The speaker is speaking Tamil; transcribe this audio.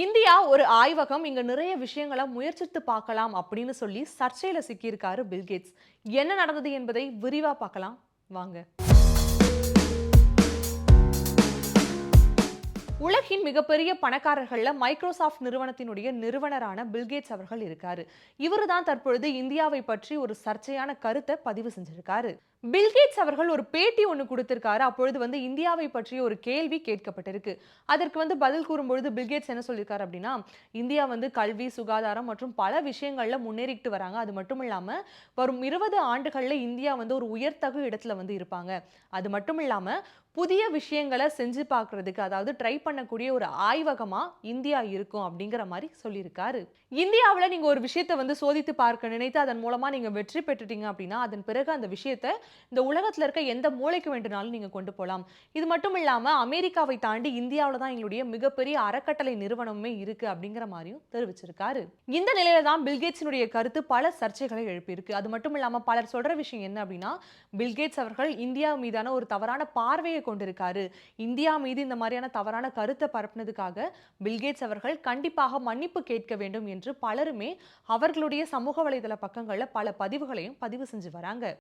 இந்தியா ஒரு ஆய்வகம். இங்க நிறைய விஷயங்கள முயற்சித்து பார்க்கலாம் அப்படின்னு சொல்லி சர்ச்சையில சிக்கியிருக்காரு பில்கேட்ஸ். என்ன நடந்தது என்பதை விரிவா பார்க்கலாம் வாங்க. உலகின் மிகப்பெரிய பணக்காரர்கள்ல மைக்ரோசாஃப்ட் நிறுவனத்தினுடைய நிறுவனரான பில்கேட்ஸ் அவர்கள் இருக்காரு. இவரு தான் தற்பொழுது இந்தியாவை பற்றி ஒரு சர்ச்சையான கருத்தை பதிவு செஞ்சிருக்காரு. பில்கேட்ஸ் அவர்கள் ஒரு பேட்டி ஒண்ணு கொடுத்திருக்காரு. அப்பொழுது இந்தியாவை பற்றிய ஒரு கேள்வி கேட்கப்பட்டிருக்கு. அதற்கு பதில் கூறும்பொழுது பில்கேட்ஸ் என்ன சொல்லியிருக்காரு அப்படின்னா, இந்தியா கல்வி, சுகாதாரம் மற்றும் பல விஷயங்கள்ல முன்னேறிட்டு வராங்க. அது மட்டும் இல்லாம வரும் 20 ஆண்டுகள்ல இந்தியா ஒரு உயர்தகு இடத்துல இருப்பாங்க. அது மட்டும் இல்லாம புதிய விஷயங்களை செஞ்சு பார்க்கறதுக்கு, அதாவது ட்ரை பண்ணக்கூடிய ஒரு ஆய்வகமா இந்தியா இருக்கும் அப்படிங்கிற மாதிரி சொல்லியிருக்காரு. இந்தியாவுல நீங்க ஒரு விஷயத்தை சோதித்து பார்க்க நினைத்து அதன் மூலமா நீங்க வெற்றி பெற்றுட்டீங்க அப்படின்னா, அதன் பிறகு அந்த விஷயத்தை இந்த உலகத்துல இருக்க எந்த மூலைக்கு வேண்டுமானாலும் நீங்க கொண்டு போலாம். இது மட்டும் இல்லாம அமெரிக்காவை தாண்டி இந்தியாவுல தான் எங்களுடைய மிகப்பெரிய அறக்கட்டளை நிறுவனமே இருக்கு அப்படிங்கிற மாதிரியும் தெரிவிச்சிருக்காரு. இந்த நிலையில தான் பில்கேட்ஸினுடைய கருத்து பல சர்ச்சைகளை எழுப்பியிருக்கு. அது மட்டும் இல்லாம பலர் சொல்ற விஷயம் என்ன அப்படின்னா, பில்கேட்ஸ் அவர்கள் இந்தியா மீதான ஒரு தவறான பார்வையை கொண்டிருக்காரு. இந்தியா மீது இந்த மாதிரியான தவறான கருத்தை பரப்புனதுக்காக பில்கேட்ஸ் அவர்கள் கண்டிப்பாக மன்னிப்பு கேட்க வேண்டும் என்று பலருமே அவர்களுடைய சமூக வலைதள பக்கங்கள்ல பல பதிவுகளையும் பதிவு செஞ்சு வராங்க.